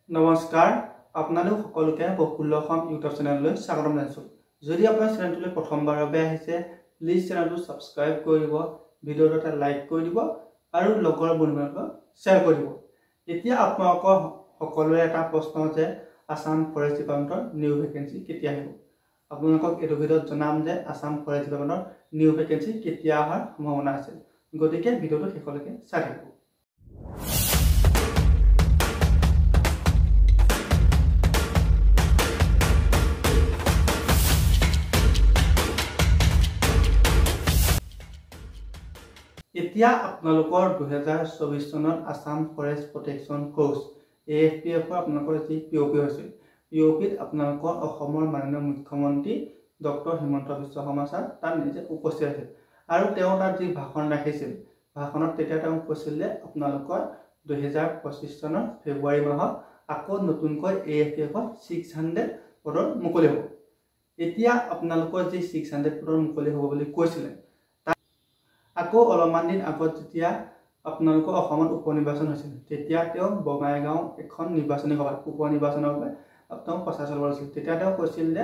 নমস্কাৰ আপোনালোক সকলোকে প্ৰফুল্ল অসম ইউটিউব চেনেললৈ স্বাগতম জনাইছোঁ। যদি আপোনাৰ চেনেলটোলৈ প্ৰথমবাৰৰ বাবে আহিছে প্লিজ চেনেলটো ছাবস্ক্ৰাইব কৰি দিব, ভিডিঅ'টো এটা লাইক কৰি দিব আৰু লগৰ বন্ধুসকলক শ্বেয়াৰ কৰি দিব। এতিয়া আপোনালোকৰ সকলোৰে এটা প্ৰশ্ন যে আসাম ফৰেষ্ট ডিপাৰ্টমেণ্টৰ নিউ ভেকেঞ্চি কেতিয়া আহিব। আপোনালোকক এইটো ভিডিঅ'ত জনাম যে আসাম ফৰেষ্ট ডিপাৰ্টমেণ্টৰ নিউ ভেকেঞ্চি কেতিয়া অহাৰ সম্ভাৱনা আছে, গতিকে ভিডিঅ'টো শেষলৈকে চাই থাকিব। এতিয়া আপোনালোকৰ 2024 চনত Assam forest protection course AFPF আপোনালোকৰ যি POP হৈছিল, POPত আপোনালোকৰ অসমৰ মাননীয় মুখ্যমন্ত্ৰী ডক্টৰ হিমন্ত বিশ্ব শৰ্মা ছাৰ তাত নিজে উপস্থিত আছিল আৰু তেওঁ তাত যি ভাষণ ৰাখিছিল, ভাষণত তেতিয়া তেওঁ কৈছিল যে আপোনালোকৰ 2025 চনৰ ফেব্ৰুৱাৰী মাহত আকৌ নতুনকৈ AFPF 600 পদৰ মুকলি হ'ব। এতিয়া আপোনালোকৰ যি 600 পদৰ মুকলি হ'ব বুলি কৈছিলে, আকৌ অলপমান দিন আগত যেতিয়া আপোনালোকৰ অসমত উপ নিৰ্বাচন হৈছিল, তেতিয়া তেওঁ বঙাইগাঁও এখন নিৰ্বাচনী সভাত উপ নিৰ্বাচনৰ বাবে তেওঁ প্ৰচাৰ চলাব লাগিছিল। তেতিয়া তেওঁ কৈছিল যে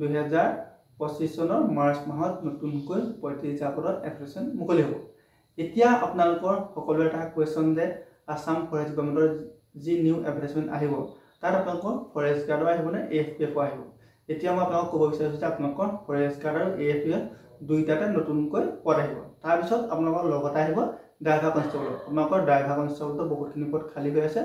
2025 চনৰ মাৰ্চ মাহত নতুনকৈ 35টা পদৰ এপ্লিকেশ্যন মুকলি হ'ব। এতিয়া আপোনালোকৰ সকলোৰে এটা কুৱেশ্যন যে আসাম ফৰেষ্ট ডিপাৰ্টমেণ্টৰ যি নিউ এডভাৰটাইজমেণ্ট আহিব, তাত আপোনালোকৰ ফৰেষ্ট গাৰ্ডৰ আহিব নে AFPF আহিব। এতিয়া মই আপোনালোকক ক'ব বিচাৰিছোঁ যে আপোনালোকৰ ফৰেষ্ট গাৰ্ড আৰু AFPF দুইটাতে নতুনকৈ পদ আহিব। তাৰপিছত আপোনালোকৰ লগতে আহিব ড্ৰাইভাৰ কনষ্টেবল। আপোনালোকৰ ড্ৰাইভাৰ কনষ্টেবলতো বহুতখিনি পদ খালী হৈ আছে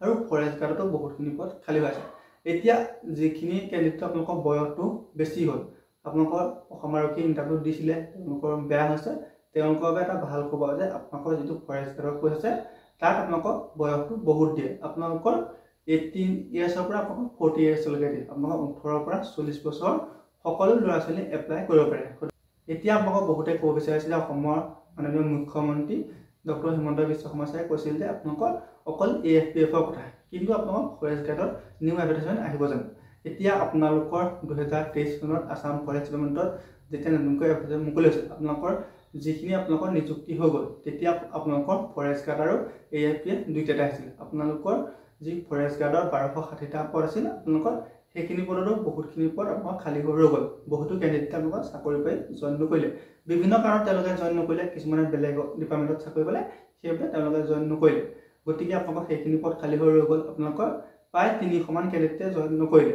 আৰু ফৰেষ্ট গাৰ্ডতো বহুতখিনি পদ খালী হৈ আছে। এতিয়া যিখিনি কেণ্ডিডেট আপোনালোকৰ বয়সটো বেছি হ'ল, আপোনালোকৰ অসম আৰক্ষী ইণ্টাৰভিউ দিছিলে, তেওঁলোকৰ বেয়া হৈছে, তেওঁলোকৰ বাবে এটা ভাল খবৰ যে আপোনালোকৰ যিটো ফৰেষ্ট গাৰ্ডৰ প'ষ্ট আছে তাত আপোনালোকৰ বয়সটো বহুত দিয়ে। আপোনালোকৰ 18 ইয়াৰ্ছৰ পৰা আপোনালোকৰ 40 ইয়াৰ্ছলৈকে দিয়ে। আপোনালোকৰ 18ৰ পৰা 40 বছৰ সকলো ল'ৰা ছোৱালী এপ্লাই কৰিব পাৰে। এতিয়া আপোনালোকক বহুতে ক'ব বিচাৰিছে যে অসমৰ মাননীয় মুখ্যমন্ত্ৰী ডক্টৰ হিমন্ত বিশ্ব শৰ্মা ছাৰে কৈছিল যে আপোনালোকৰ অকল AFPFৰ কথা, কিন্তু আপোনালোকৰ ফৰেষ্ট গাৰ্ডৰ নিউ এডভাৰটাইজমেণ্ট আহিব জানো। এতিয়া আপোনালোকৰ 2023 চনত আসাম ফৰেষ্ট ডিপাৰ্টমেণ্টত যেতিয়া নতুনকৈ এডভাৰটাইজমেণ্ট মুকলি হৈছিল, আপোনালোকৰ যিখিনি আপোনালোকৰ নিযুক্তি হৈ গ'ল, তেতিয়া আপোনালোকৰ ফৰেষ্ট গাৰ্ড আৰু AFPF দুইটাতে আহিছিল। আপোনালোকৰ যি ফৰেষ্ট গাৰ্ডৰ 1260টা পদ আছিল, আপোনালোকৰ সেইখিনি পদতো বহুতখিনি পদ আপোনালোকৰ খালী হৈ ৰৈ গ'ল। বহুতো কেণ্ডিডেটে আপোনালোকৰ চাকৰি পাই জইন নকৰিলে, বিভিন্ন কাৰণত তেওঁলোকে জইন নকৰিলে, কিছুমানে বেলেগ ডিপাৰ্টমেণ্টত চাকৰি পালে, সেইবাবে তেওঁলোকে জইন নকৰিলে। গতিকে আপোনালোকৰ সেইখিনি পদ খালী হৈ ৰৈ গ'ল। আপোনালোকৰ প্ৰায় 300মান কেণ্ডিডেটে জইন নকৰিলে।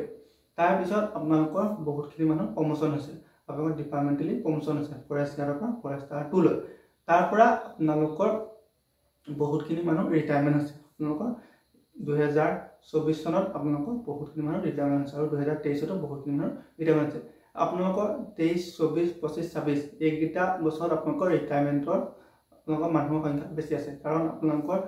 তাৰপিছত আপোনালোকৰ বহুতখিনি মানুহ প্ৰমোশ্যন হৈছে, আপোনালোকৰ ডিপাৰ্টমেণ্টেলি প্ৰমোশ্যন হৈছে ফৰেষ্ট গাৰ্ডৰ পৰা ফৰেষ্টাৰ 2 লৈ। তাৰ পৰা আপোনালোকৰ বহুতখিনি মানুহ ৰিটায়াৰমেণ্ট হৈছে। আপোনালোকৰ 2024 চনত আপোনালোকৰ বহুতখিনি মানুহ ৰিটায়াৰমেণ্ট হৈছে আৰু 2023তো বহুতখিনি মানুহ ৰিটায়াৰমেণ্ট হৈছে। আপোনালোকৰ 23, 24, 25, 26 এইকেইটা বছৰত আপোনালোকৰ ৰিটায়াৰমেণ্টৰ আপোনালোকৰ মানুহৰ সংখ্যা বেছি আছে, কাৰণ আপোনালোকৰ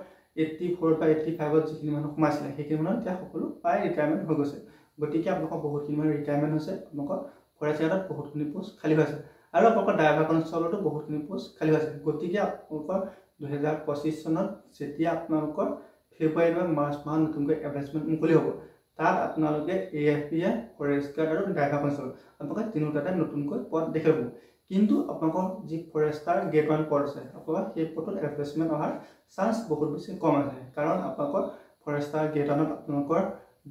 84 বা 85ত যিখিনি মানুহ সোমাইছিলে সেইখিনি মানুহ এতিয়া সকলো প্ৰায় ৰিটায়াৰমেণ্ট হৈ গৈছে। গতিকে আপোনালোকৰ বহুতখিনি মানুহ ৰিটায়াৰমেণ্ট হৈছে। আপোনালোকৰ ফৰেষ্ট গাৰ্ডত বহুতখিনি পোষ্ট খালী হৈ আছে আৰু আপোনালোকৰ ড্ৰাইভাৰ কনষ্টেবলতো বহুতখিনি পোষ্ট খালী হৈ আছে। গতিকে আপোনালোকৰ 2025 চনত যেতিয়া আপোনালোকৰ ফেব্ৰুৱাৰী বা মাৰ্চ মাহত নতুনকৈ এডভাৰটাইজমেণ্ট মুকলি হ'ব, তাত আপোনালোকে AFPF, ফৰেষ্ট গাৰ্ড আৰু ড্ৰাইভাৰ কনষ্টেবল আপোনালোকে তিনিওটাতে নতুনকৈ পদ দেখিব। কিন্তু আপোনালোকৰ যি ফৰেষ্টাৰ গ্ৰেড 1 পদ আছে, আপোনালোকৰ সেই পদত এডভাৰটাইজমেণ্ট অহাৰ চান্স বহুত বেছি কম আছে, কাৰণ আপোনালোকৰ ফৰেষ্টাৰ গ্ৰেড 1ত আপোনালোকৰ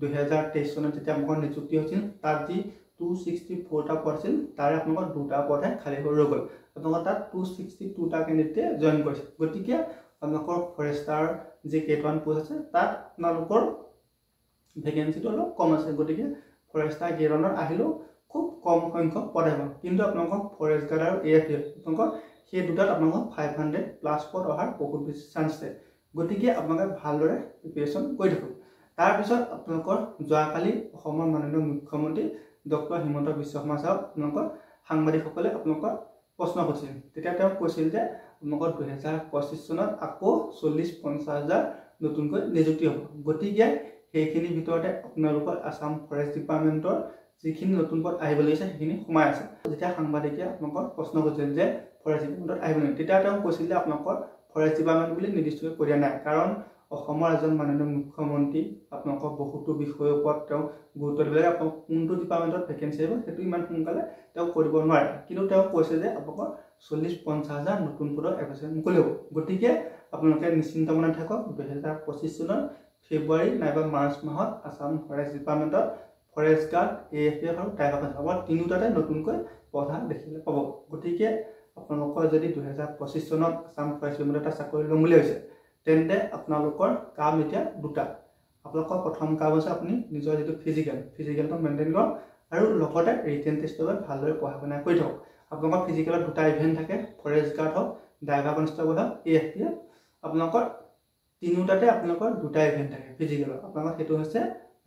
2023 চনত যেতিয়া আপোনালোকৰ নিযুক্তি হৈছিল, তাত যি 264টা পদ আছিল, তাৰে আপোনালোকৰ 2টা পদহে খালী হৈ ৰৈ গ'ল। আপোনালোকৰ তাত 262টা কেণ্ডিডেটে জইন কৰিছে। গতিকে আপোনালোকৰ ফৰেষ্টাৰ যি গ্ৰেড 1 পষ্ট আছে তাত আপোনালোকৰ ভেকেঞ্চিটো অলপ কম আছে। গতিকে ফৰেষ্টাৰ গ্ৰেড 1ত আহিলেও খুব কম সংখ্যক পদ আহিব। কিন্তু আপোনালোকৰ ফৰেষ্ট গাৰ্ড আৰু AFPF আপোনালোকৰ সেই দুটাত আপোনালোকৰ 500+ পদ অহাৰ বহুত বেছি চান্স আছে। গতিকে আপোনালোকে ভালদৰে প্ৰিপেৰেশ্যন কৰি থাকক। তাৰপিছত আপোনালোকৰ যোৱাকালি অসমৰ মাননীয় মুখ্যমন্ত্ৰী ডক্টৰ হিমন্ত বিশ্ব শৰ্মা ছাৰক আপোনালোকৰ সাংবাদিকসকলে আপোনালোকৰ প্ৰশ্ন কৰিছিল। তেতিয়া তেওঁ কৈছিল যে আপোনালোকৰ 2025 চনত আকৌ 40-50 হাজাৰ নতুনকৈ নিযুক্তি হ'ব। গতিকে সেইখিনিৰ ভিতৰতে আপোনালোকৰ আসাম ফৰেষ্ট ডিপাৰ্টমেণ্টৰ যিখিনি নতুন পদ আহিব লাগিছে সেইখিনি সোমাই আছে। যেতিয়া সাংবাদিকে আপোনালোকৰ প্ৰশ্ন কৰিছিল যে ফৰেষ্ট ডিপাৰ্টমেণ্টত আহিব নেকি, তেতিয়া তেওঁ কৈছিল যে আপোনালোকৰ ফৰেষ্ট ডিপাৰ্টমেণ্ট বুলি নিৰ্দিষ্টকৈ কৈ দিয়া নাই, কাৰণ অসমৰ এজন মাননীয় মুখ্যমন্ত্ৰী আপোনালোকৰ বহুতো বিষয়ৰ ওপৰত তেওঁ গুৰুত্ব দিব লাগে। আপোনালোক কোনটো ডিপাৰ্টমেণ্টত ভেকেঞ্চি আহিব সেইটো ইমান সোনকালে তেওঁ কৰিব নোৱাৰে, কিন্তু তেওঁ কৈছে যে আপোনালোকৰ 40-50 হাজাৰ নতুন পদৰ এডভাৰটাইজমেণ্ট মুকলি হ'ব। গতিকে আপোনালোকে নিশ্চিন্ত মনে থাকক, 2025 চনৰ ফেব্ৰুৱাৰী নাইবা মাৰ্চ মাহত আসাম ফৰেষ্ট ডিপাৰ্টমেণ্টত ফৰেষ্ট গাৰ্ড AFPF আৰু ড্ৰাইভাৰ কনষ্টেবল তিনিওটাতে নতুনকৈ পঢ়া দেখিবলৈ পাব। গতিকে আপোনালোকৰ যদি 2025 চনত আসাম ফৰেষ্ট ডিপাৰ্টমেণ্টত এটা চাকৰি ল'ম বুলি ভাবিছে তেন্তে আপোনালোকৰ কাম এতিয়া দুটা। আপোনালোকৰ প্ৰথম কাম হৈছে আপুনি নিজৰ যিটো ফিজিকেলটো মেইনটেইন কৰক আৰু লগতে ৰিটেন টেষ্টৰ বাবে ভালদৰে পঢ়া শুনা কৰি থাকক। আপোনালোকৰ ফিজিকেলত দুটা ইভেণ্ট থাকে, ফৰেষ্ট গাৰ্ড হওক, ড্ৰাইভাৰ কনষ্টেবল হওক, AFPF। আপোনালোকৰ তিনিওটাতে আপোনালোকৰ দুটা ইভেণ্ট থাকে ফিজিকেলত। আপোনালোকৰ সেইটো হৈছে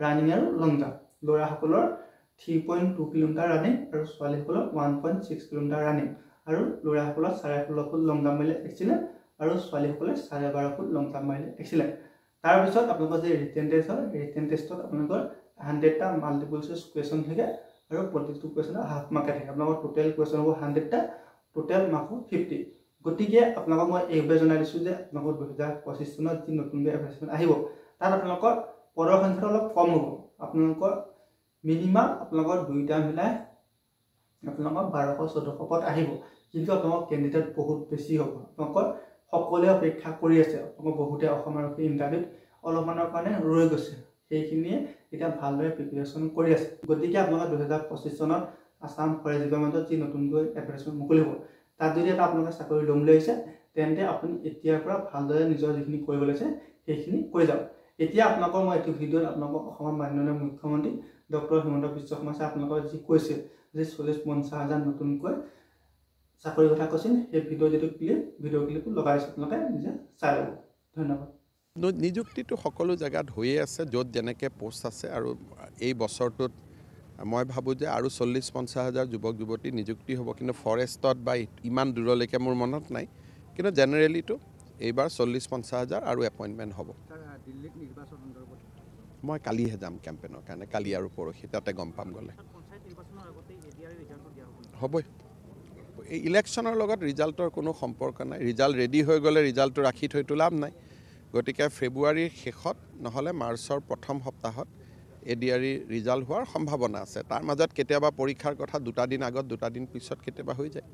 ৰানিং আৰু লং জাম্প। ল'ৰাসকলৰ 3.2 কিলোমিটাৰ ৰানিং আৰু ছোৱালীসকলৰ 1.6 কিলোমিটাৰ ৰানিং আৰু ল'ৰাসকলৰ 16.5 ফুট লং জাম্প মাৰিলে এক্সিলেণ্ট আৰু ছোৱালীসকলে 12.5 ফুট লং জাম্প মাৰিলে এক্সিলেণ্ট। তাৰপিছত আপোনালোকৰ যে ৰিটেন টেষ্ট হয়, ৰিটেন টেষ্টত আপোনালোকৰ 100টা মাল্টিপল চইচ কুৱেশ্যন থাকে আৰু প্ৰতিটো কুৱেশ্যনৰ হাফ মাৰ্কে থাকে। আপোনালোকৰ টোটেল কুৱেশ্যন হ'ব 100টা, টোটেল মাৰ্ক হ'ব 50। গতিকে আপোনালোকক মই এইবাৰ জনাই দিছোঁ যে আপোনালোকৰ 2025 চনত যি নতুনকৈ এডভাৰটাইজমেণ্ট আহিব তাত আপোনালোকৰ পদৰ সংখ্যাটো অলপ কম হ'ব। আপোনালোকৰ মিনিমাম আপোনালোকৰ দুইটা মিলাই আপোনালোকৰ 1200-1400 পদ আহিব, কিন্তু আপোনালোকৰ কেণ্ডিডেট বহুত বেছি হ'ব। আপোনালোকৰ সকলোৱে অপেক্ষা কৰি আছে। আপোনালোকৰ বহুতে অসম আৰক্ষী ইণ্টাৰভিউত অলপমানৰ কাৰণে ৰৈ গৈছে, সেইখিনিয়ে এতিয়া ভালদৰে প্ৰিপেৰেশ্যন কৰি আছে। গতিকে আপোনালোকৰ 2025 চনত আসাম ফৰেষ্ট ডিপাৰ্টমেণ্টত যি নতুনকৈ এডভাৰটাইজমেণ্ট মুকলি হ'ব তাত যদি এটা আপোনালোকে চাকৰি ল'ম বুলি ভাবিছে তেন্তে আপুনি এতিয়াৰ পৰা ভালদৰে নিজৰ যিখিনি কৰিব লৈছে সেইখিনি কৰি যাওক। এতিয়া আপোনালোকৰ মই এইটো ভিডিঅ'ত আপোনালোকক অসমৰ মাননীয় মুখ্যমন্ত্ৰী ডক্টৰ হিমন্ত বিশ্ব শৰ্মা ছাৰে আপোনালোকৰ যি কৈছিল যে 40-50 হাজাৰ নতুনকৈ চাকৰিৰ কথা কৈছিল, সেই ভিডিঅ' ক্লিপটো লগাইছোঁ, আপোনালোকে নিজে চাই ল'ব। ধন্যবাদ। নিযুক্তিটো সকলো জেগাত হৈয়ে আছে, য'ত যেনেকৈ পোষ্ট আছে। আৰু এই বছৰটোত মই ভাবোঁ যে আৰু 40-50 হাজাৰ যুৱক যুৱতী নিযুক্তি হ'ব, কিন্তু ফৰেষ্টত বা ইমান দূৰলৈকে মোৰ মনত নাই, কিন্তু জেনেৰেলিটো এইবাৰ 40-50 হাজাৰ আৰু এপইণ্টমেণ্ট হ'ব। মই কালিহে যাম কেম্পেইনৰ কাৰণে, কালি আৰু পৰহি, তাতে গম পাম গ'লে। হ'বই, এই ইলেকশ্যনৰ লগত ৰিজাল্টৰ কোনো সম্পৰ্ক নাই। ৰিজাল্ট ৰেডি হৈ গ'লে ৰিজাল্টটো ৰাখি থৈতো লাভ নাই। গতিকে ফেব্ৰুৱাৰীৰ শেষত নহ'লে মাৰ্চৰ প্ৰথম সপ্তাহত ADR ৰিজাল্ট হোৱাৰ সম্ভাৱনা আছে। তাৰ মাজত কেতিয়াবা পৰীক্ষাৰ কথা 2 দিন আগত 2 দিন পিছত কেতিয়াবা হৈ যায়।